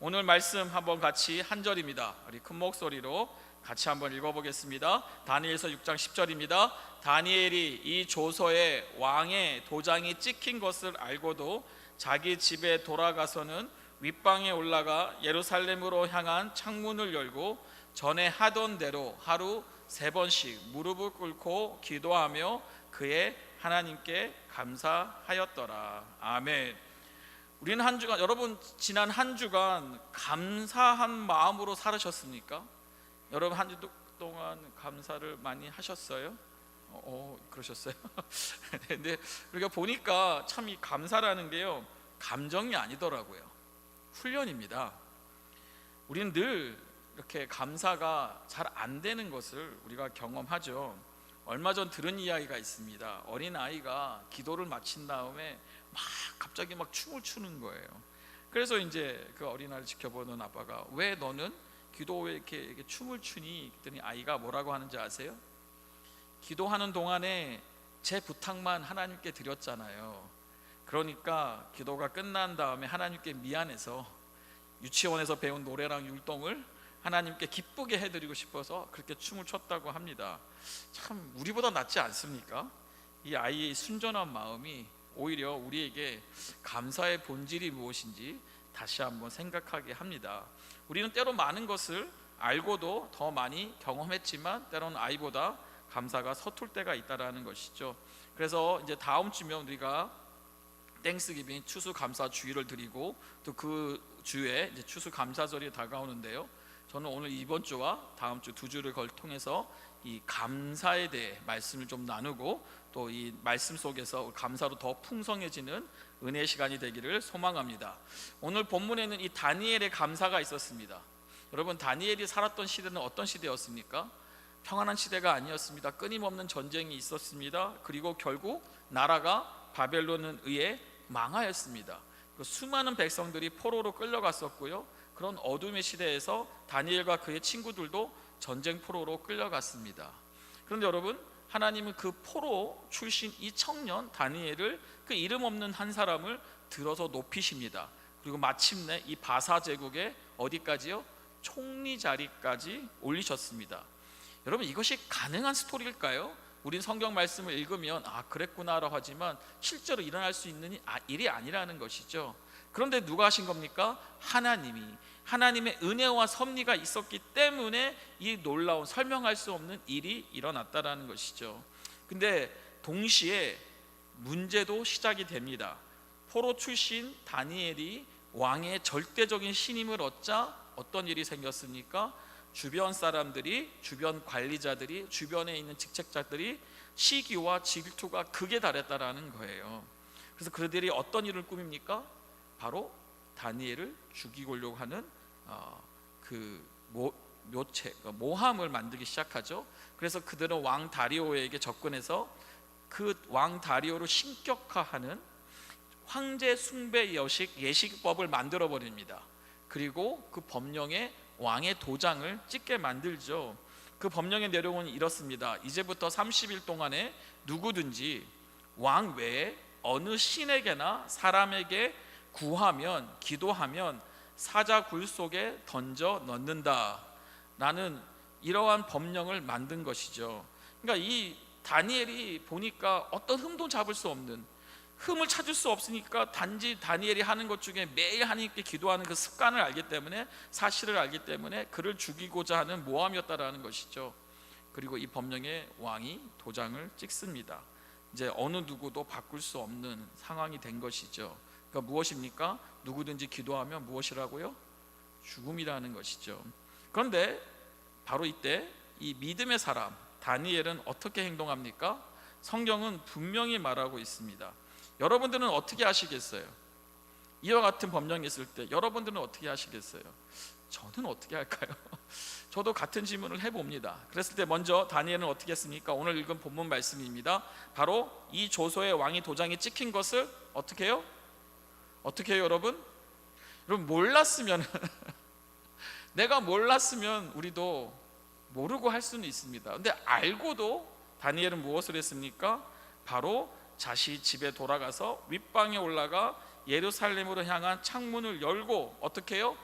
오늘 말씀 한번 같이 한 절입니다. 우리 큰 목소리로 같이 한번 읽어보겠습니다. 다니엘서 6장 10절입니다. 다니엘이 이 조서에 왕의 도장이 찍힌 것을 알고도 자기 집에 돌아가서는 윗방에 올라가 예루살렘으로 향한 창문을 열고 전에 하던 대로 하루 3번씩 무릎을 꿇고 기도하며 그의 하나님께 감사하였더라. 아멘. 우리는 한 주간, 여러분 지난 한 주간 감사한 마음으로 살으셨습니까? 여러분 한 주 동안 감사를 많이 하셨어요? 그러셨어요? 근데 우리가 보니까 참 이 감사라는 게요, 감정이 아니더라고요. 훈련입니다. 우리는 늘 이렇게 감사가 잘 안 되는 것을 우리가 경험하죠. 얼마 전 들은 이야기가 있습니다. 어린 아이가 기도를 마친 다음에 갑자기 춤을 추는 거예요. 그래서 이제 그 어린아이를 지켜보는 아빠가, 왜 너는 기도에 이렇게 춤을 추니? 그랬더니 아이가 뭐라고 하는지 아세요? 기도하는 동안에 제 부탁만 하나님께 드렸잖아요. 그러니까 기도가 끝난 다음에 하나님께 미안해서 유치원에서 배운 노래랑 율동을 하나님께 기쁘게 해드리고 싶어서 그렇게 춤을 췄다고 합니다. 참 우리보다 낫지 않습니까? 이 아이의 순전한 마음이 오히려 우리에게 감사의 본질이 무엇인지 다시 한번 생각하게 합니다. 우리는 때로 많은 것을 알고도 더 많이 경험했지만 때로는 아이보다 감사가 서툴 때가 있다라는 것이죠. 그래서 이제 다음 주면 우리가 땡스기빙 추수감사주의를 드리고 또 그 주에 이제 추수감사절이 다가오는데요, 저는 오늘 이번 주와 다음 주 2주를 통해서 이 감사에 대해 말씀을 좀 나누고 또 이 말씀 속에서 감사로 더 풍성해지는 은혜의 시간이 되기를 소망합니다. 오늘 본문에는 이 다니엘의 감사가 있었습니다. 여러분, 다니엘이 살았던 시대는 어떤 시대였습니까? 평안한 시대가 아니었습니다. 끊임없는 전쟁이 있었습니다. 그리고 결국 나라가 바벨론에 의해 망하였습니다. 수많은 백성들이 포로로 끌려갔었고요, 그런 어둠의 시대에서 다니엘과 그의 친구들도 전쟁 포로로 끌려갔습니다. 그런데 여러분, 하나님은 그 포로 출신 이 청년 다니엘을, 그 이름 없는 한 사람을 들어서 높이십니다. 그리고 마침내 이 바사 제국의 어디까지요? 총리 자리까지 올리셨습니다. 여러분, 이것이 가능한 스토리일까요? 우린 성경 말씀을 읽으면 그랬구나라고 하지만 실제로 일어날 수 있는 일이 아니라는 것이죠. 그런데 누가 하신 겁니까? 하나님의 은혜와 섭리가 있었기 때문에 이 놀라운, 설명할 수 없는 일이 일어났다라는 것이죠. 근데 동시에 문제도 시작이 됩니다. 포로 출신 다니엘이 왕의 절대적인 신임을 얻자 어떤 일이 생겼습니까? 주변 사람들이, 주변 관리자들이, 주변에 있는 직책자들이 시기와 질투가 극에 달했다라는 거예요. 그래서 그들이 어떤 일을 꾸밉니까? 바로 다니엘을 죽이려고 하는 모함을 만들기 시작하죠. 그래서 그들은 왕 다리오에게 접근해서 그 왕 다리오를 신격화하는 황제 숭배 예식법을 만들어 버립니다. 그리고 그 법령에 왕의 도장을 찍게 만들죠. 그 법령의 내용은 이렇습니다. 이제부터 30일 동안에 누구든지 왕 외에 어느 신에게나 사람에게 구하면, 기도하면 사자굴 속에 던져 넣는다 라는 이러한 법령을 만든 것이죠. 그러니까 이 다니엘이 보니까 어떤 흠도 잡을 수 없는, 흠을 찾을 수 없으니까 단지 다니엘이 하는 것 중에 매일 하나님께 기도하는 그 습관을 알기 때문에, 사실을 알기 때문에 그를 죽이고자 하는 모함이었다라는 것이죠. 그리고 이 법령에 왕이 도장을 찍습니다. 이제 어느 누구도 바꿀 수 없는 상황이 된 것이죠. 그러니까 무엇입니까? 누구든지 기도하면 무엇이라고요? 죽음이라는 것이죠. 그런데 바로 이때 이 믿음의 사람 다니엘은 어떻게 행동합니까? 성경은 분명히 말하고 있습니다. 여러분들은 어떻게 하시겠어요? 이와 같은 법령이 있을 때 여러분들은 어떻게 하시겠어요? 저는 어떻게 할까요? 저도 같은 질문을 해봅니다. 그랬을 때 먼저 다니엘은 어떻게 했습니까? 오늘 읽은 본문 말씀입니다. 바로 이 조서에 왕의 도장이 찍힌 것을 어떻게 해요? 어떻게 해요, 여러분? 여러분, 몰랐으면 내가 몰랐으면 우리도 모르고 할 수는 있습니다. 근데 알고도 다니엘은 무엇을 했습니까? 바로 자신이 집에 돌아가서 윗방에 올라가 예루살렘으로 향한 창문을 열고 어떻게 해요?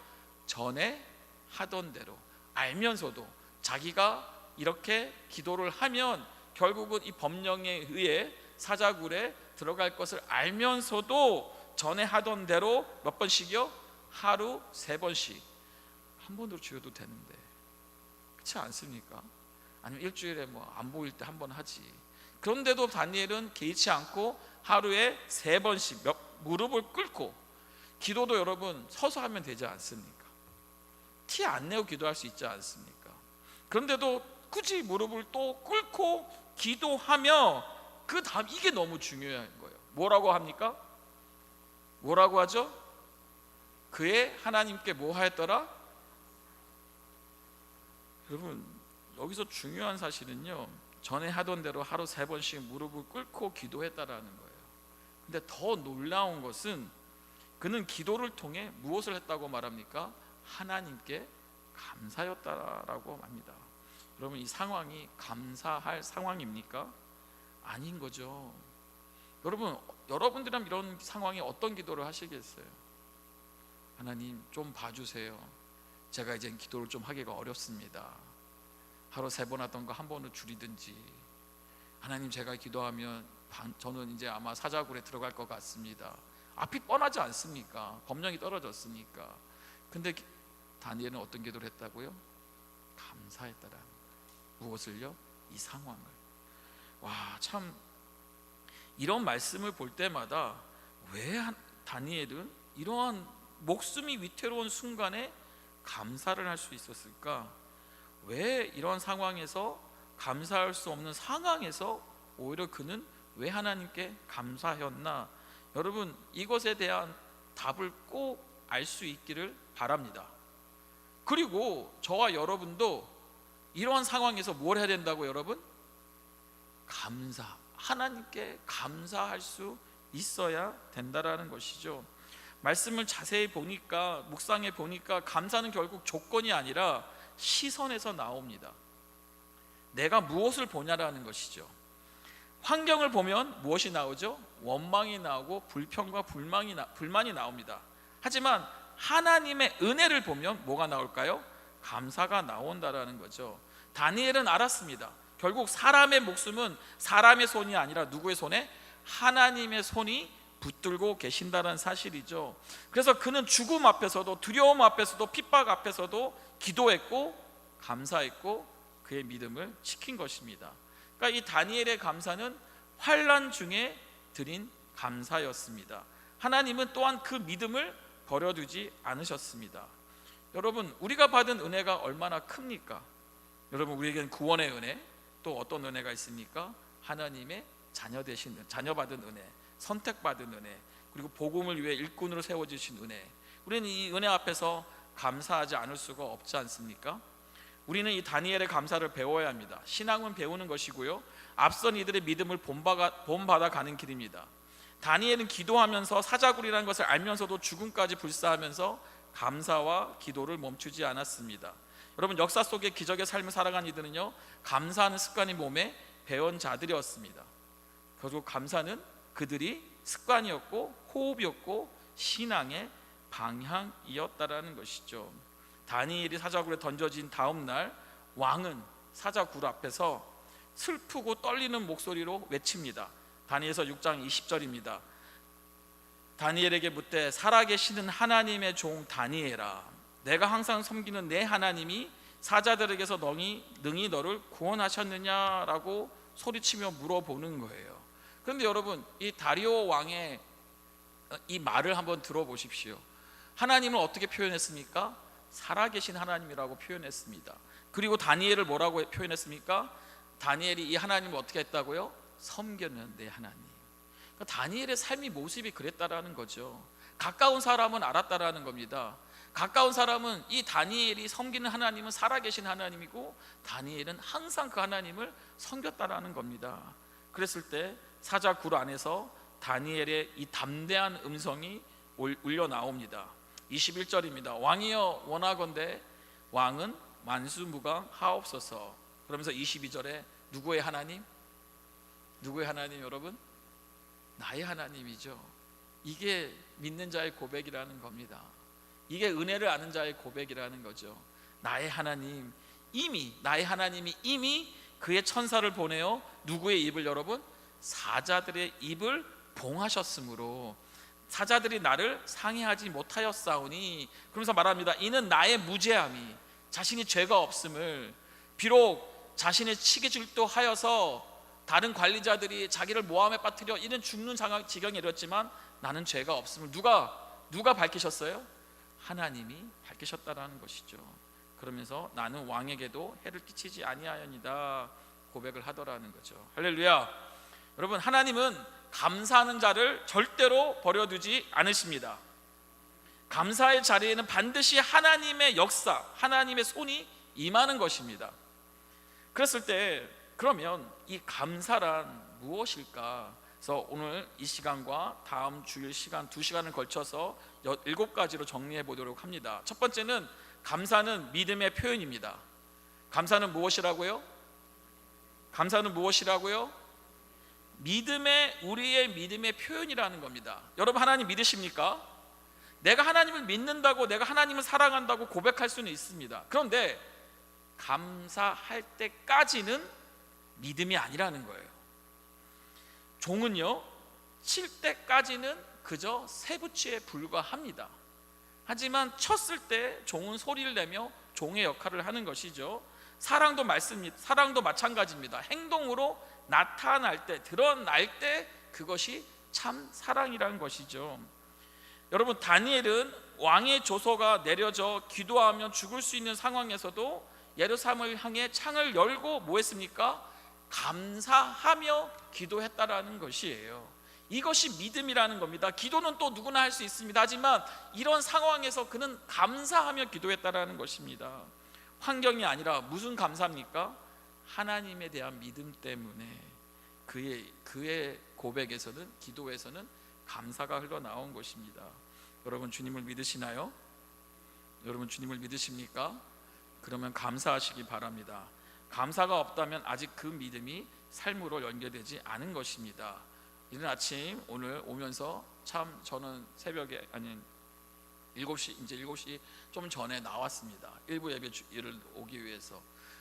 전에 하던 대로, 알면서도 자기가 이렇게 기도를 하면 결국은 이 법령에 의해 사자굴에 들어갈 것을 알면서도 전에 하던 대로 몇 번씩이요? 하루 3번씩. 한 번으로 줄여도 되는데 그렇지 않습니까? 아니면 일주일에 뭐 안 보일 때 한 번 하지. 그런데도 다니엘은 개의치 않고 하루에 3번씩 무릎을 꿇고, 기도도 여러분 서서 하면 되지 않습니까? 티 안 내고 기도할 수 있지 않습니까? 그런데도 굳이 무릎을 또 꿇고 기도하며 그 다음, 이게 너무 중요한 거예요. 뭐라고 합니까? 뭐라고 하죠? 그의 하나님께 뭐 하였더라? 여러분 여기서 중요한 사실은요, 전에 하던 대로 하루 3번씩 무릎을 꿇고 기도했다라는 거예요. 근데 더 놀라운 것은 그는 기도를 통해 무엇을 했다고 말합니까? 하나님께 감사였다라고 합니다. 여러분 이 상황이 감사할 상황입니까? 아닌 거죠. 여러분들이라면 이런 상황에 어떤 기도를 하시겠어요? 하나님 좀 봐주세요. 제가 이제 기도를 좀 하기가 어렵습니다. 하루 3번 하던 거 1번을 줄이든지. 하나님 제가 기도하면 저는 이제 아마 사자굴에 들어갈 것 같습니다. 앞이 뻔하지 않습니까? 법령이 떨어졌으니까. 근데 다니엘은 어떤 기도를 했다고요? 감사했다라는 거예요. 무엇을요? 이 상황을. 와, 참 이런 말씀을 볼 때마다 왜 다니엘은 이러한 목숨이 위태로운 순간에 감사를 할 수 있었을까? 왜 이런 상황에서 감사할 수 없는 상황에서 오히려 그는 왜 하나님께 감사했나? 여러분 이것에 대한 답을 꼭 알 수 있기를 바랍니다. 그리고 저와 여러분도 이러한 상황에서 뭘 해야 된다고 여러분? 하나님께 감사할 수 있어야 된다라는 것이죠. 말씀을 자세히 보니까, 묵상해 보니까 감사는 결국 조건이 아니라 시선에서 나옵니다. 내가 무엇을 보냐라는 것이죠. 환경을 보면 무엇이 나오죠? 원망이 나오고 불평과 불만이 나옵니다. 하지만 하나님의 은혜를 보면 뭐가 나올까요? 감사가 나온다라는 거죠. 다니엘은 알았습니다. 결국 사람의 목숨은 사람의 손이 아니라 누구의 손에? 하나님의 손이 붙들고 계신다는 사실이죠. 그래서 그는 죽음 앞에서도, 두려움 앞에서도, 핍박 앞에서도 기도했고 감사했고 그의 믿음을 지킨 것입니다. 그러니까 이 다니엘의 감사는 환난 중에 드린 감사였습니다. 하나님은 또한 그 믿음을 버려두지 않으셨습니다. 여러분 우리가 받은 은혜가 얼마나 큽니까? 여러분 우리에게는 구원의 은혜, 또 어떤 은혜가 있습니까? 하나님의 자녀 받은 은혜, 선택받은 은혜, 그리고 복음을 위해 일꾼으로 세워주신 은혜. 우리는 이 은혜 앞에서 감사하지 않을 수가 없지 않습니까? 우리는 이 다니엘의 감사를 배워야 합니다. 신앙은 배우는 것이고요, 앞선 이들의 믿음을 본받아 가는 길입니다. 다니엘은 기도하면서 사자굴이라는 것을 알면서도 죽음까지 불사하면서 감사와 기도를 멈추지 않았습니다. 여러분 역사 속에 기적의 삶을 살아간 이들은요, 감사하는 습관이 몸에 배운 자들이었습니다. 결국 감사는 그들이 습관이었고 호흡이었고 신앙의 방향이었다라는 것이죠. 다니엘이 사자굴에 던져진 다음 날 왕은 사자굴 앞에서 슬프고 떨리는 목소리로 외칩니다. 다니엘서 6장 20절입니다. 다니엘에게 묻되 살아계시는 하나님의 종 다니엘아, 내가 항상 섬기는 내 하나님이 사자들에게서 능히 너를 구원하셨느냐라고 소리치며 물어보는 거예요. 그런데 여러분 이 다리오 왕의 이 말을 한번 들어보십시오. 하나님을 어떻게 표현했습니까? 살아계신 하나님이라고 표현했습니다. 그리고 다니엘을 뭐라고 표현했습니까? 다니엘이 이 하나님을 어떻게 했다고요? 섬기는 내 하나님. 그러니까 다니엘의 삶이 모습이 그랬다라는 거죠. 가까운 사람은 알았다라는 겁니다. 가까운 사람은 이 다니엘이 섬기는 하나님은 살아계신 하나님이고 다니엘은 항상 그 하나님을 섬겼다라는 겁니다. 그랬을 때 사자굴 안에서 다니엘의 이 담대한 음성이 울려 나옵니다. 21절입니다. 왕이여 원하건대 왕은 만수무강하옵소서. 그러면서 22절에 누구의 하나님? 누구의 하나님 여러분? 나의 하나님이죠. 이게 믿는 자의 고백이라는 겁니다. 이게 은혜를 아는 자의 고백이라는 거죠. 나의 하나님이 이미 그의 천사를 보내어 누구의 입을, 여러분? 사자들의 입을 봉하셨으므로 사자들이 나를 상해하지 못하였사오니, 그러면서 말합니다. 이는 나의 무죄함이, 자신이 죄가 없음을, 비록 자신의 치기질도 하여서 다른 관리자들이 자기를 모함에 빠뜨려 이는 죽는 지경에 이르렀지만 나는 죄가 없음을 누가 밝히셨어요? 하나님이 밝히셨다라는 것이죠. 그러면서 나는 왕에게도 해를 끼치지 아니하였니다 고백을 하더라는 거죠. 할렐루야. 여러분, 하나님은 감사하는 자를 절대로 버려두지 않으십니다. 감사의 자리에는 반드시 하나님의 역사, 하나님의 손이 임하는 것입니다. 그랬을 때 그러면 이 감사란 무엇일까? 그래서 오늘 이 시간과 다음 주일 시간 2시간을 걸쳐서 7가지로 정리해 보도록 합니다. 첫 번째는 감사는 믿음의 표현입니다. 감사는 무엇이라고요? 우리의 믿음의 표현이라는 겁니다. 여러분, 하나님 믿으십니까? 내가 하나님을 믿는다고, 내가 하나님을 사랑한다고 고백할 수는 있습니다. 그런데 감사할 때까지는 믿음이 아니라는 거예요. 종은요, 칠 때까지는 그저 세부치에 불과합니다. 하지만 쳤을 때 종은 소리를 내며 종의 역할을 하는 것이죠. 사랑도 마찬가지입니다. 행동으로 나타날 때, 드러날 때 그것이 참 사랑이라는 것이죠. 여러분, 다니엘은 왕의 조서가 내려져 기도하면 죽을 수 있는 상황에서도 예루살렘을 향해 창을 열고 뭐 했습니까? 감사하며 기도했다라는 것이에요. 이것이 믿음이라는 겁니다. 기도는 또 누구나 할 수 있습니다. 하지만 이런 상황에서 그는 감사하며 기도했다라는 것입니다. 환경이 아니라 무슨 감사입니까? 하나님에 대한 믿음 때문에 그의 고백에서는, 기도에서는 감사가 흘러나온 것입니다. 여러분, 주님을 믿으시나요? 여러분, 주님을 믿으십니까? 그러면 감사하시기 바랍니다. 감사가 없다면 아직 그 믿음이 삶으로 연결되지 않은 것입니다. 이른 아침 오늘 오면서 참 저는 새벽에, 아니 7시 좀 전에 나왔습니다. 일부 예배를 오기 위해서.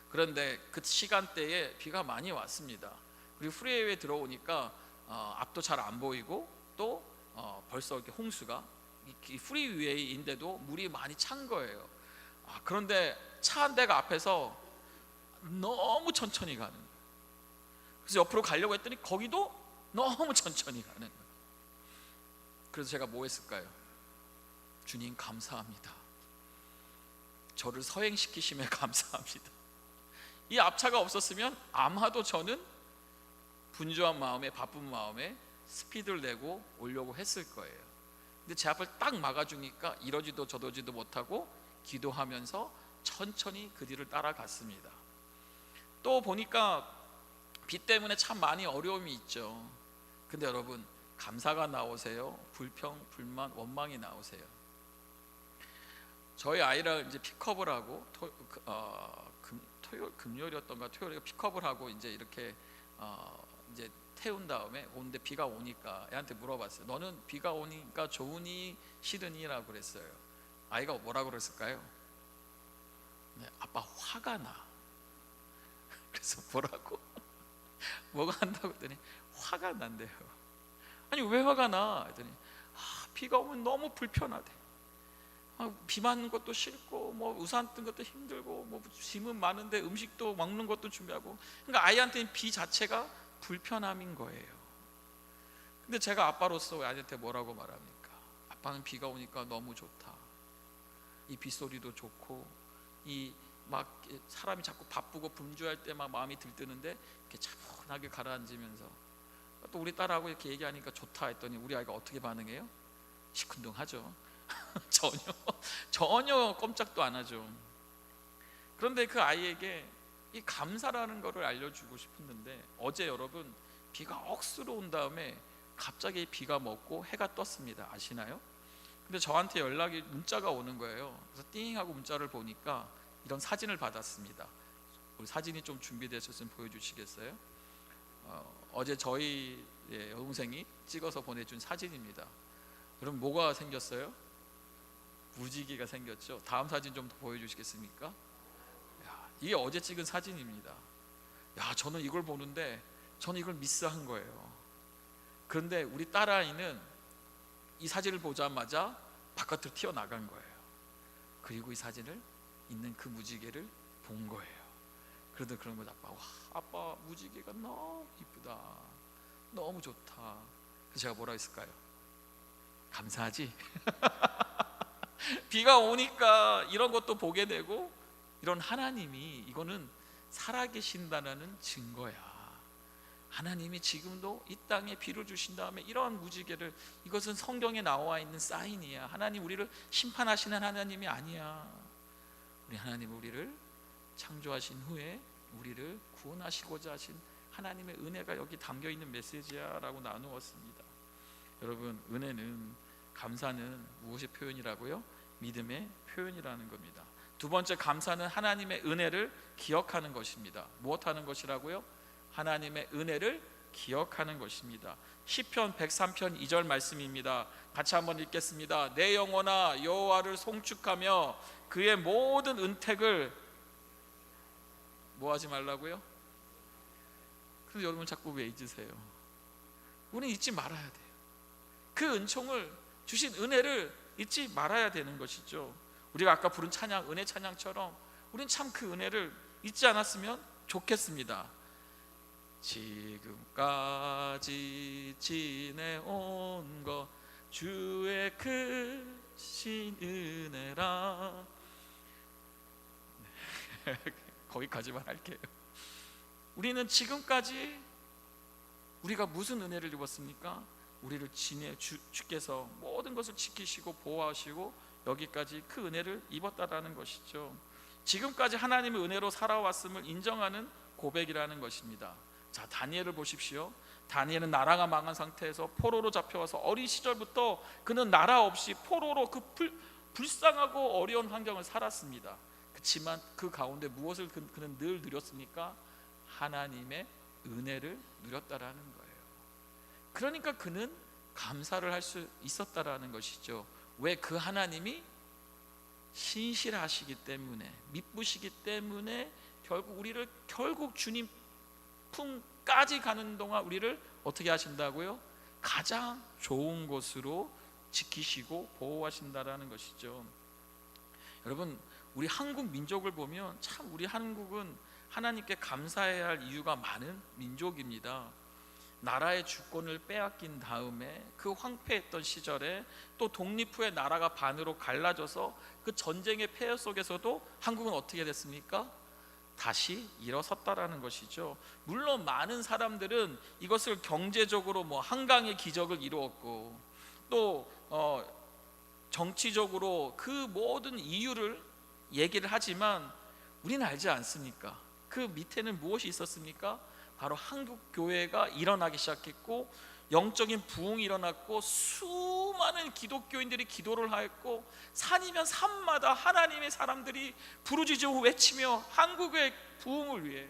그런데 그 시간대에 비가 많이 왔습니다. 그리고 프리웨이에 들어오니까 앞도 잘 안 보이고 또 벌써 이렇게 홍수가, 이 프리웨이인데도 물이 많이 찬 거예요. 그런데 차 한 대가 앞에서 너무 천천히 가는 거예요. 그래서 옆으로 가려고 했더니 거기도 너무 천천히 가는 거예요. 그래서 제가 뭐 했을까요? 주님 감사합니다. 저를 서행시키심에 감사합니다. 이 앞차가 없었으면 아마도 저는 분주한 마음에, 바쁜 마음에 스피드를 내고 오려고 했을 거예요. 근데 제 앞을 딱 막아주니까 이러지도 저러지도 못하고 기도하면서 천천히 그 뒤를 따라갔습니다. 또 보니까 비 때문에 참 많이 어려움이 있죠. 근데 여러분, 감사가 나오세요? 불평, 불만, 원망이 나오세요? 저희 아이랑 이제 픽업을 하고 금요일이었던가 토요일에 픽업을 하고 이제 이렇게 이제 태운 다음에 오는데 비가 오니까 애한테 물어봤어요. 너는 비가 오니까 좋으니 싫으니? 라고 그랬어요. 아이가 뭐라고 그랬을까요? 네, 아빠 화가 나. 그래서 뭐라고? 뭐가 한다고 했더니 화가 난대요. 아니 왜 화가 나? 했더니 비가 오면 너무 불편하대. 비 맞는 것도 싫고 뭐 우산 뜬 것도 힘들고 뭐 짐은 많은데 음식도 먹는 것도 준비하고, 그러니까 아이한테는 비 자체가 불편함인 거예요. 근데 제가 아빠로서 아이한테 뭐라고 말합니까? 아빠는 비가 오니까 너무 좋다. 이 빗소리도 좋고 이 막 사람이 자꾸 바쁘고 분주할 때 막 마음이 들뜨는데 이렇게 차분하게 가라앉으면서 또 우리 딸하고 이렇게 얘기하니까 좋다 했더니 우리 아이가 어떻게 반응해요? 시큰둥하죠. 전혀 꼼짝도 안 하죠. 그런데 그 아이에게 이 감사라는 것을 알려주고 싶었는데, 어제 여러분 비가 억수로 온 다음에 갑자기 비가 멎고 해가 떴습니다. 아시나요? 근데 저한테 문자가 오는 거예요. 그래서 띵 하고 문자를 보니까 이런 사진을 받았습니다. 우리 사진이 좀 준비되셨으면 보여주시겠어요? 어제 저희 여동생이 찍어서 보내준 사진입니다. 여러분 뭐가 생겼어요? 무지개가 생겼죠. 다음 사진 좀 더 보여주시겠습니까? 야, 이게 어제 찍은 사진입니다. 야, 저는 이걸 보는데 저는 이걸 미스한 거예요. 그런데 우리 딸아이는 이 사진을 보자마자 바깥으로 튀어나간 거예요. 그리고 이 사진을 있는 그 무지개를 본 거예요. 그러다 그런 거죠. 아빠, 와, 아빠 무지개가 너무 이쁘다, 너무 좋다. 그래서 제가 뭐라 했을까요? 감사하지? 비가 오니까 이런 것도 보게 되고, 이런 하나님이 이거는 살아계신다는 증거야. 하나님이 지금도 이 땅에 비를 주신 다음에 이러한 무지개를, 이것은 성경에 나와 있는 사인이야. 하나님 우리를 심판하시는 하나님이 아니야. 우리 하나님 우리를 창조하신 후에 우리를 구원하시고자 하신 하나님의 은혜가 여기 담겨 있는 메시지야 라고 나누었습니다. 여러분, 은혜는, 감사는 무엇의 표현이라고요? 믿음의 표현이라는 겁니다. 두 번째, 감사는 하나님의 은혜를 기억하는 것입니다. 무엇하는 것이라고요? 하나님의 은혜를 기억하는 것입니다. 시편 103편 2절 말씀입니다. 같이 한번 읽겠습니다. 내 영혼아 여호와를 송축하며 그의 모든 은택을 뭐 하지 말라고요? 근데 여러분 자꾸 왜 잊으세요? 우리는 잊지 말아야 돼요. 그 은총을 주신 은혜를 잊지 말아야 되는 것이죠. 우리가 아까 부른 찬양, 은혜 찬양처럼 우리는 참 그 은혜를 잊지 않았으면 좋겠습니다. 지금까지 지내온 것 주의 크신 은혜라. 거기까지만 할게요. 우리는 지금까지 우리가 무슨 은혜를 입었습니까? 우리를 주께서 모든 것을 지키시고 보호하시고 여기까지 그 은혜를 입었다라는 것이죠. 지금까지 하나님의 은혜로 살아왔음을 인정하는 고백이라는 것입니다. 자, 다니엘을 보십시오. 다니엘은 나라가 망한 상태에서 포로로 잡혀와서 어린 시절부터 그는 나라 없이 포로로 그 불쌍하고 어려운 환경을 살았습니다. 그렇지만 그 가운데 무엇을 그는 늘 누렸습니까? 하나님의 은혜를 누렸다라는 거예요. 그러니까 그는 감사를 할 수 있었다라는 것이죠. 왜? 그 하나님이 신실하시기 때문에, 미쁘시기 때문에 결국 주님 품까지 가는 동안 우리를 어떻게 하신다고요? 가장 좋은 곳으로 지키시고 보호하신다라는 것이죠. 여러분, 우리 한국 민족을 보면 참 우리 한국은 하나님께 감사해야 할 이유가 많은 민족입니다. 나라의 주권을 빼앗긴 다음에 그 황폐했던 시절에 또 독립 후에 나라가 반으로 갈라져서 그 전쟁의 폐허 속에서도 한국은 어떻게 됐습니까? 다시 일어섰다라는 것이죠. 물론 많은 사람들은 이것을 경제적으로 한강의 기적을 이루었고 또 정치적으로 그 모든 이유를 얘기를 하지만 우리는 알지 않습니까? 그 밑에는 무엇이 있었습니까? 바로 한국 교회가 일어나기 시작했고 영적인 부흥이 일어났고 수많은 기독교인들이 기도를 하였고 산이면 산마다 하나님의 사람들이 부르짖어 외치며 한국의 부흥을 위해,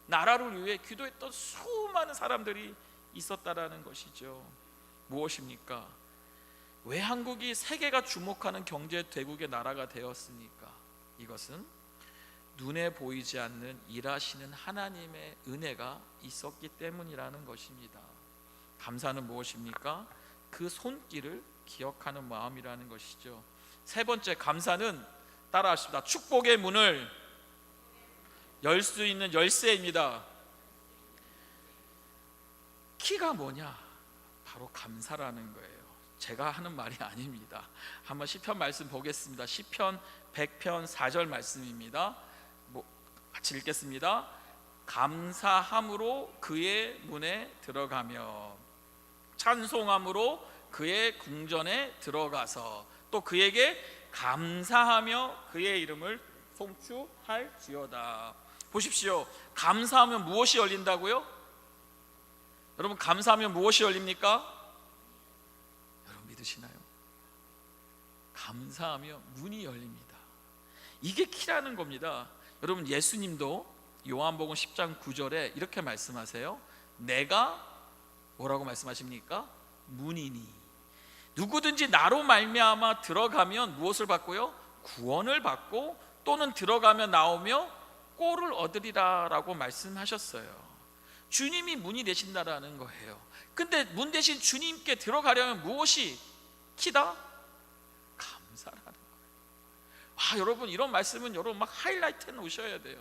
나라를 위해 기도했던 수많은 사람들이 있었다라는 것이죠. 무엇입니까? 왜 한국이 세계가 주목하는 경제 대국의 나라가 되었습니까? 이것은 눈에 보이지 않는 일하시는 하나님의 은혜가 있었기 때문이라는 것입니다. 감사는 무엇입니까? 그 손길을 기억하는 마음이라는 것이죠. 세 번째, 감사는 따라하십니다. 축복의 문을 열 수 있는 열쇠입니다. 키가 뭐냐? 바로 감사라는 거예요. 제가 하는 말이 아닙니다. 한번 시편 말씀 보겠습니다. 시편 100편 4절 말씀입니다. 같이 읽겠습니다. 감사함으로 그의 문에 들어가며 찬송함으로 그의 궁전에 들어가서 또 그에게 감사하며 그의 이름을 송축할지어다. 보십시오. 감사하면 무엇이 열린다고요? 여러분, 감사하면 무엇이 열립니까? 여러분 믿으시나요? 감사하며 문이 열립니다. 이게 키라는 겁니다. 여러분, 예수님도 요한복음 10장 9절에 이렇게 말씀하세요. 내가 뭐라고 말씀하십니까? 문이니. 누구든지 나로 말미암아 들어가면 무엇을 받고요? 구원을 받고 또는 들어가면 나오며 꼴을 얻으리라 라고 말씀하셨어요. 주님이 문이 되신다라는 거예요. 근데 문 대신 주님께 들어가려면 무엇이 키다? 감사라는 거예요. 여러분, 이런 말씀은 여러분 막 하이라이트 해 놓으셔야 돼요.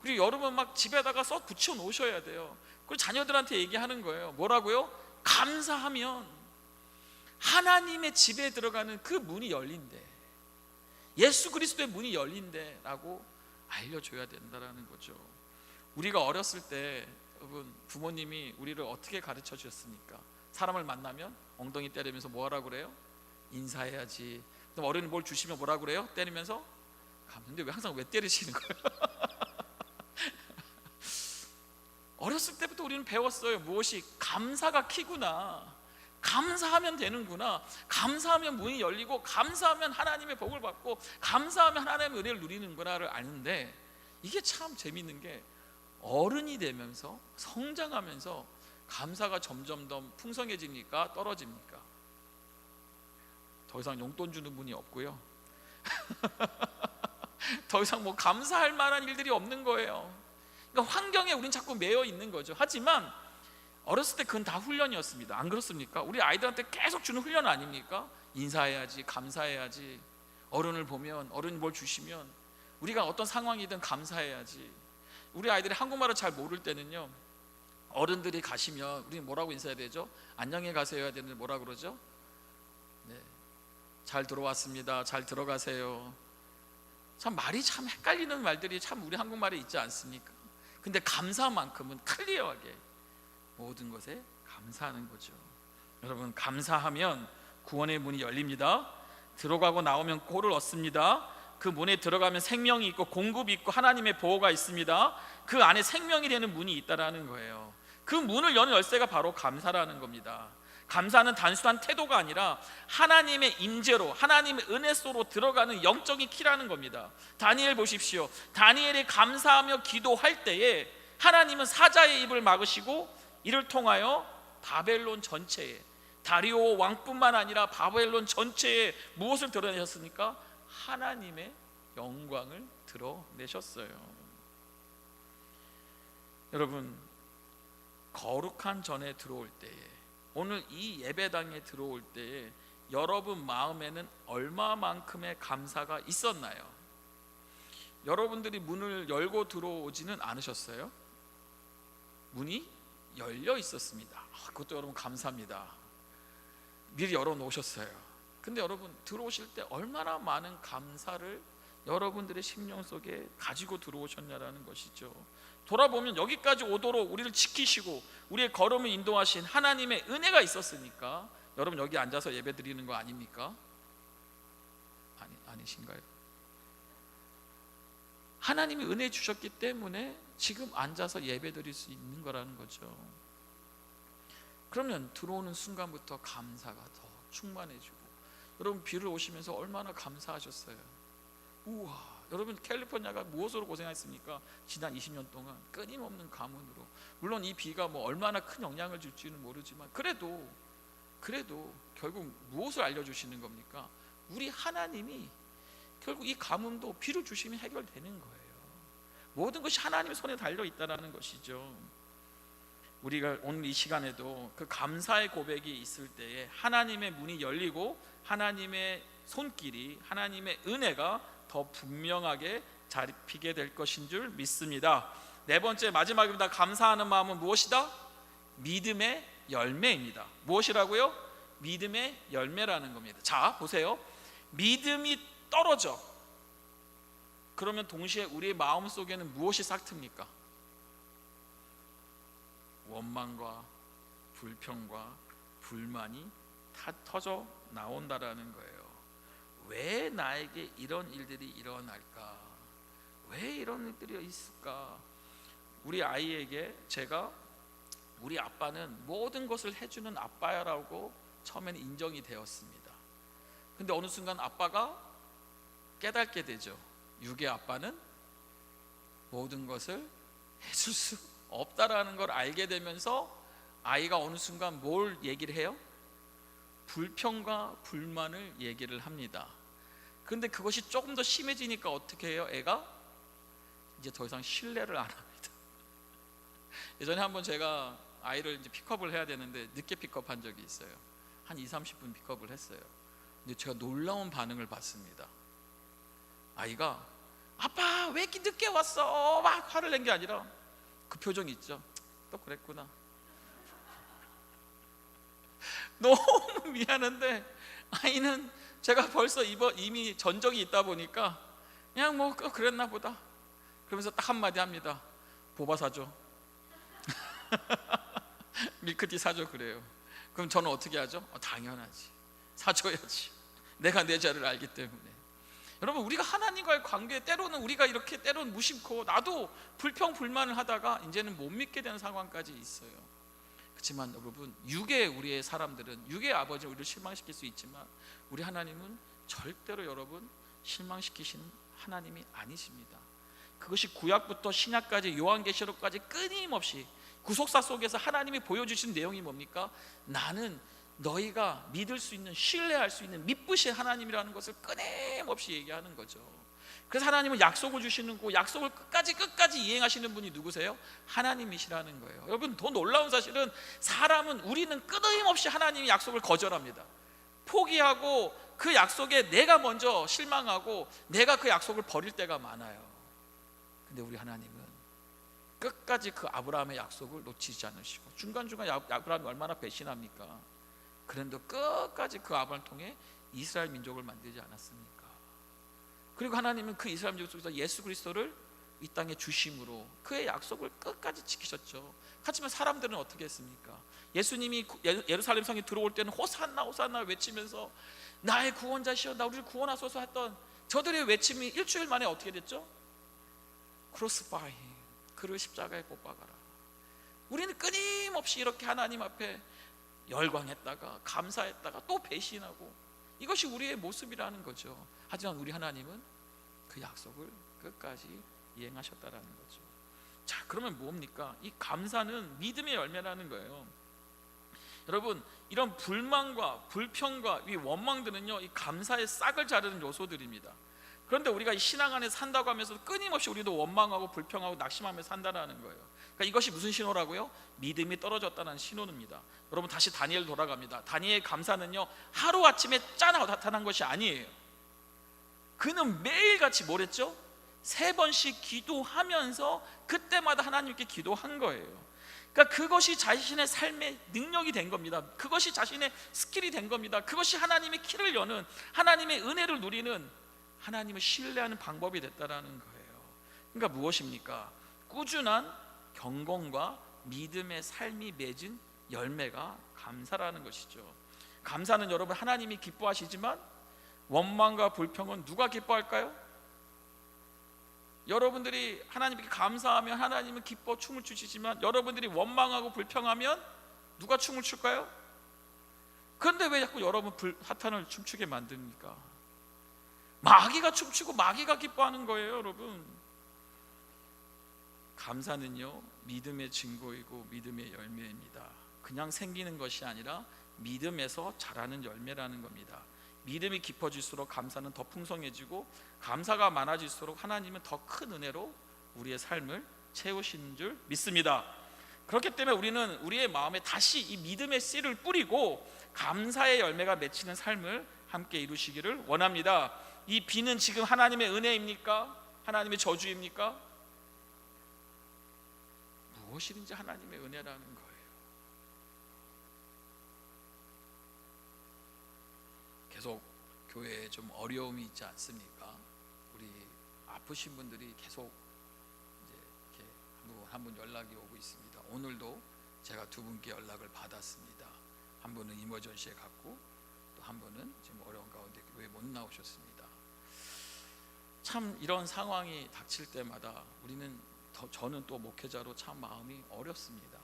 그리고 여러분 막 집에다가 써 붙여 놓으셔야 돼요. 그리고 자녀들한테 얘기하는 거예요. 뭐라고요? 감사하면 하나님의 집에 들어가는 그 문이 열린대. 예수 그리스도의 문이 열린대 라고 알려줘야 된다는 거죠. 우리가 어렸을 때 여러분, 부모님이 우리를 어떻게 가르쳐 주셨습니까? 사람을 만나면 엉덩이 때리면서 뭐 하라고 그래요? 인사해야지. 그럼 어른이 뭘 주시면 뭐라고 그래요? 때리면서? 근데 항상 왜 때리시는 거예요? 어렸을 때부터 우리는 배웠어요. 무엇이? 감사가 키구나. 감사하면 되는구나. 감사하면 문이 열리고, 감사하면 하나님의 복을 받고, 감사하면 하나님의 은혜를 누리는구나를 아는데, 이게 참 재밌는 게 어른이 되면서 성장하면서 감사가 점점 더 풍성해집니까? 떨어집니까? 더 이상 용돈 주는 분이 없고요. 더 이상 뭐 감사할 만한 일들이 없는 거예요. 그러니까 환경에 우린 자꾸 매여 있는 거죠. 하지만 어렸을 때 그건 다 훈련이었습니다. 안 그렇습니까? 우리 아이들한테 계속 주는 훈련 아닙니까? 인사해야지, 감사해야지. 어른을 보면, 어른이 뭘 주시면 우리가 어떤 상황이든 감사해야지. 우리 아이들이 한국말을 잘 모를 때는요, 어른들이 가시면 우리 뭐라고 인사해야 되죠? 안녕히 가세요 해야 되는데 뭐라 그러죠? 네, 잘 들어왔습니다, 잘 들어가세요. 참 말이 참 헷갈리는 말들이 참 우리 한국말에 있지 않습니까? 근데 감사만큼은 클리어하게 모든 것에 감사하는 거죠. 여러분, 감사하면 구원의 문이 열립니다. 들어가고 나오면 꼴을 얻습니다. 그 문에 들어가면 생명이 있고 공급이 있고 하나님의 보호가 있습니다. 그 안에 생명이 되는 문이 있다라는 거예요. 그 문을 여는 열쇠가 바로 감사라는 겁니다. 감사는 단순한 태도가 아니라 하나님의 임재로, 하나님의 은혜 속으로 들어가는 영적인 키라는 겁니다. 다니엘 보십시오. 다니엘이 감사하며 기도할 때에 하나님은 사자의 입을 막으시고 이를 통하여 바벨론 전체에, 다리오 왕뿐만 아니라 바벨론 전체에 무엇을 드러내셨습니까? 하나님의 영광을 드러내셨어요. 여러분, 거룩한 전에 들어올 때에, 오늘 이 예배당에 들어올 때에 여러분 마음에는 얼마만큼의 감사가 있었나요? 여러분들이 문을 열고 들어오지는 않으셨어요? 문이 열려 있었습니다. 그것도 여러분 감사합니다. 미리 열어 놓으셨어요. 근데 여러분, 들어오실 때 얼마나 많은 감사를 여러분들의 심령 속에 가지고 들어오셨냐라는 것이죠. 돌아보면 여기까지 오도록 우리를 지키시고 우리의 걸음을 인도하신 하나님의 은혜가 있었으니까 여러분 여기 앉아서 예배 드리는 거 아닙니까? 아니신가요? 하나님이 은혜 주셨기 때문에 지금 앉아서 예배 드릴 수 있는 거라는 거죠. 그러면 들어오는 순간부터 감사가 더 충만해지고, 여러분 비를 오시면서 얼마나 감사하셨어요. 우와, 여러분 캘리포니아가 무엇으로 고생했습니까? 지난 20년 동안 끊임없는 가뭄으로. 물론 이 비가 뭐 얼마나 큰 영향을 줄지는 모르지만 그래도 결국 무엇을 알려주시는 겁니까? 우리 하나님이 결국 이 가뭄도 비를 주시면 해결되는 거예요. 모든 것이 하나님의 손에 달려있다는 것이죠. 우리가 오늘 이 시간에도 그 감사의 고백이 있을 때에 하나님의 문이 열리고 하나님의 손길이, 하나님의 은혜가 더 분명하게 잡히게 될 것인 줄 믿습니다. 네 번째, 마지막입니다. 감사하는 마음은 무엇이다? 믿음의 열매입니다. 무엇이라고요? 믿음의 열매라는 겁니다. 자, 보세요. 믿음이 떨어져. 그러면 동시에 우리의 마음 속에는 무엇이 싹틉니까? 원망과 불평과 불만이 다 터져 나온다라는 거예요. 왜 나에게 이런 일들이 일어날까? 왜 이런 일들이 있을까? 우리 아이에게 제가 우리 아빠는 모든 것을 해주는 아빠야라고 처음에는 인정이 되었습니다. 근데 어느 순간 아빠가 깨닫게 되죠. 육의 아빠는 모든 것을 해줄 수 없다라는 걸 알게 되면서 아이가 어느 순간 뭘 얘기를 해요? 불평과 불만을 얘기를 합니다. 그런데 그것이 조금 더 심해지니까 어떻게 해요? 애가 이제 더 이상 신뢰를 안 합니다. 예전에 한번 제가 아이를 이제 픽업을 해야 되는데 늦게 픽업한 적이 있어요. 한 20-30분 픽업을 했어요. 근데 제가 놀라운 반응을 받습니다. 아이가 아빠 왜 이렇게 늦게 왔어? 막 화를 낸 게 아니라 그 표정이 있죠. 또 그랬구나. 너무 미안한데 아이는 제가 벌써 이미 전적이 있다 보니까 그냥 뭐 그랬나 보다 그러면서 딱 한마디 합니다. 보바 사줘. 밀크티 사줘. 그래요. 그럼 저는 어떻게 하죠? 당연하지, 사줘야지. 내가 내 죄를 알기 때문에. 여러분, 우리가 하나님과의 관계에 때로는 우리가 이렇게 때로는 무심코 나도 불평불만을 하다가 이제는 못 믿게 되는 상황까지 있어요. 그렇지만 여러분, 육의 우리의 사람들은, 육의 아버지는 우리를 실망시킬 수 있지만 우리 하나님은 절대로 여러분 실망시키시는 하나님이 아니십니다. 그것이 구약부터 신약까지 요한계시록까지 끊임없이 구속사 속에서 하나님이 보여주신 내용이 뭡니까? 나는 너희가 믿을 수 있는, 신뢰할 수 있는 믿으신 하나님이라는 것을 끊임없이 얘기하는 거죠. 그래서 하나님은 약속을 주시는 거, 약속을 끝까지 이행하시는 분이 누구세요? 하나님이시라는 거예요. 여러분, 더 놀라운 사실은 우리는 끊임없이 하나님의 약속을 거절합니다. 포기하고 그 약속에 내가 먼저 실망하고 내가 그 약속을 버릴 때가 많아요. 근데 우리 하나님은 끝까지 그 아브라함의 약속을 놓치지 않으시고, 중간중간 아브라함이 얼마나 배신합니까? 그런데 끝까지 그 아브라함을 통해 이스라엘 민족을 만들지 않았습니까? 그리고 하나님은 그 이스라엘 민족 속에서 예수 그리스도를 이 땅에 주심으로 그의 약속을 끝까지 지키셨죠. 하지만 사람들은 어떻게 했습니까? 예수님이 예루살렘 성에 들어올 때는 호산나 호산나 외치면서 나의 구원자시여 나 우리를 구원하소서 했던 저들의 외침이 일주일 만에 어떻게 됐죠? 크로스파이, 그를 십자가에 못 박아라. 우리는 끊임없이 이렇게 하나님 앞에 열광했다가 감사했다가 또 배신하고, 이것이 우리의 모습이라는 거죠. 하지만 우리 하나님은 그 약속을 끝까지 이행하셨다라는 거죠. 자, 그러면 뭡니까? 이 감사는 믿음의 열매라는 거예요. 여러분, 이런 불만과 불평과 이 원망들은요, 이 감사의 싹을 자르는 요소들입니다. 그런데 우리가 이 신앙 안에 산다고 하면서 끊임없이 우리도 원망하고 불평하고 낙심하며 산다는 거예요. 그러니까 이것이 무슨 신호라고요? 믿음이 떨어졌다는 신호입니다. 여러분, 다시 다니엘 돌아갑니다. 다니엘 감사는요, 하루아침에 짠하고 나타난 것이 아니에요. 그는 매일같이 뭘 했죠? 3번씩 기도하면서 그때마다 하나님께 기도한 거예요. 그러니까 그것이 자신의 삶의 능력이 된 겁니다. 그것이 자신의 스킬이 된 겁니다. 그것이 하나님의 키를 여는, 하나님의 은혜를 누리는, 하나님을 신뢰하는 방법이 됐다라는 거예요. 그러니까 무엇입니까? 꾸준한 경건과 믿음의 삶이 맺은 열매가 감사라는 것이죠. 감사는 여러분 하나님이 기뻐하시지만 원망과 불평은 누가 기뻐할까요? 여러분들이 하나님께 감사하면 하나님은 기뻐 춤을 추시지만 여러분들이 원망하고 불평하면 누가 춤을 출까요? 그런데 왜 자꾸 여러분 사탄을 춤추게 만듭니까? 마귀가 춤추고 마귀가 기뻐하는 거예요. 여러분, 감사는요 믿음의 증거이고 믿음의 열매입니다. 그냥 생기는 것이 아니라 믿음에서 자라는 열매라는 겁니다. 믿음이 깊어질수록 감사는 더 풍성해지고, 감사가 많아질수록 하나님은 더 큰 은혜로 우리의 삶을 채우시는 줄 믿습니다. 그렇기 때문에 우리는 우리의 마음에 다시 이 믿음의 씨를 뿌리고 감사의 열매가 맺히는 삶을 함께 이루시기를 원합니다. 이 비는 지금 하나님의 은혜입니까? 하나님의 저주입니까? 무엇이든지 하나님의 은혜라는 거예요. 계속 교회에 좀 어려움이 있지 않습니까? 우리 아프신 분들이 계속 이제 이렇게 한 분 연락이 오고 있습니다. 오늘도 제가 2분께 연락을 받았습니다. 한 분은 이머전시에 갔고 또 한 분은 지금 어려운 가운데 교회에 못 나오셨습니다. 참 이런 상황이 닥칠 때마다 저는 또 목회자로 참 마음이 어렵습니다.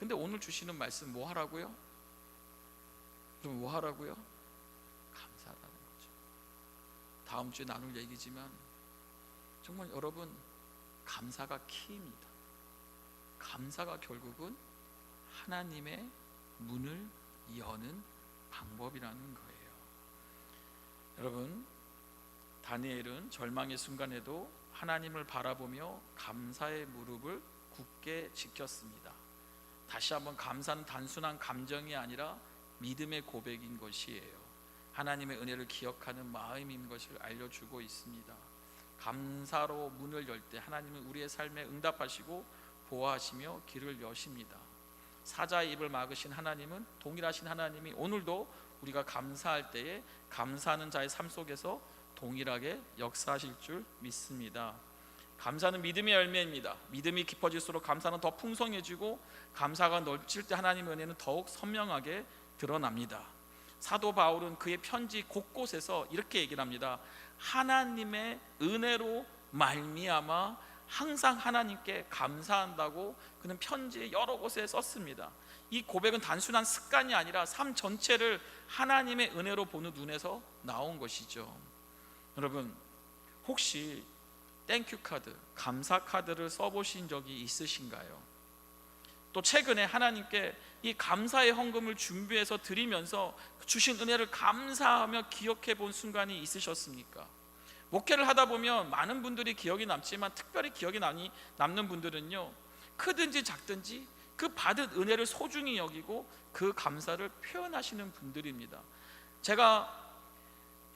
근데 오늘 주시는 말씀 뭐 하라고요? 그럼 뭐 하라고요? 감사라는 거죠. 다음 주에 나눌 얘기지만 정말 여러분, 감사가 키입니다. 감사가 결국은 하나님의 문을 여는 방법이라는 거예요. 여러분, 다니엘은 절망의 순간에도 하나님을 바라보며 감사의 무릎을 굳게 지켰습니다. 다시 한번 감사는 단순한 감정이 아니라 믿음의 고백인 것이에요. 하나님의 은혜를 기억하는 마음인 것을 알려주고 있습니다. 감사로 문을 열 때 하나님은 우리의 삶에 응답하시고 보호하시며 길을 여십니다. 사자의 입을 막으신 하나님은 동일하신 하나님이 오늘도 우리가 감사할 때에 감사하는 자의 삶 속에서 동일하게 역사하실 줄 믿습니다. 감사는 믿음의 열매입니다. 믿음이 깊어질수록 감사는 더 풍성해지고 감사가 넘칠 때 하나님의 은혜는 더욱 선명하게 드러납니다. 사도 바울은 그의 편지 곳곳에서 이렇게 얘기를 합니다. 하나님의 은혜로 말미암아 항상 하나님께 감사한다고 그는 편지의 여러 곳에 썼습니다. 이 고백은 단순한 습관이 아니라 삶 전체를 하나님의 은혜로 보는 눈에서 나온 것이죠. 여러분, 혹시 땡큐 카드, 감사 카드를 써보신 적이 있으신가요? 또 최근에 하나님께 이 감사의 헌금을 준비해서 드리면서 주신 은혜를 감사하며 기억해 본 순간이 있으셨습니까? 목회를 하다 보면 많은 분들이 기억이 남지만 특별히 기억이 남는 분들은요, 크든지 작든지 그 받은 은혜를 소중히 여기고 그 감사를 표현하시는 분들입니다. 제가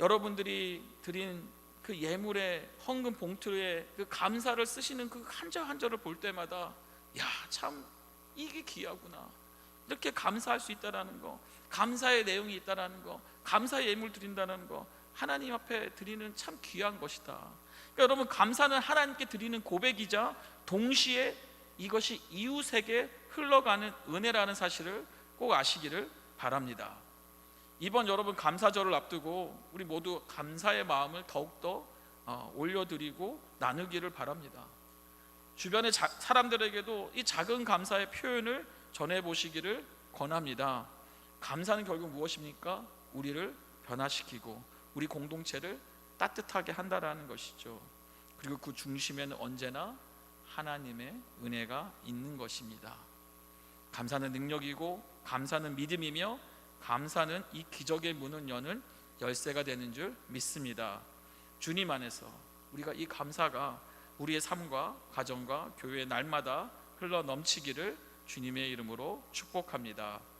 여러분들이 드린 그 예물의 헌금 봉투에 그 감사를 쓰시는 그 한 절 한 절을 볼 때마다 야, 참 이게 귀하구나, 이렇게 감사할 수 있다라는 거, 감사의 내용이 있다라는 거, 감사의 예물 드린다는 거, 하나님 앞에 드리는 참 귀한 것이다. 그러니까 여러분, 감사는 하나님께 드리는 고백이자 동시에 이것이 이웃에게 흘러가는 은혜라는 사실을 꼭 아시기를 바랍니다. 이번 여러분 감사절을 앞두고 우리 모두 감사의 마음을 더욱더 올려드리고 나누기를 바랍니다. 주변의 사람들에게도 이 작은 감사의 표현을 전해보시기를 권합니다. 감사는 결국 무엇입니까? 우리를 변화시키고 우리 공동체를 따뜻하게 한다라는 것이죠. 그리고 그 중심에는 언제나 하나님의 은혜가 있는 것입니다. 감사는 능력이고 감사는 믿음이며 감사는 이 기적의 문을 여는 열쇠가 되는 줄 믿습니다. 주님 안에서 우리가 이 감사가 우리의 삶과 가정과 교회의 날마다 흘러 넘치기를 주님의 이름으로 축복합니다.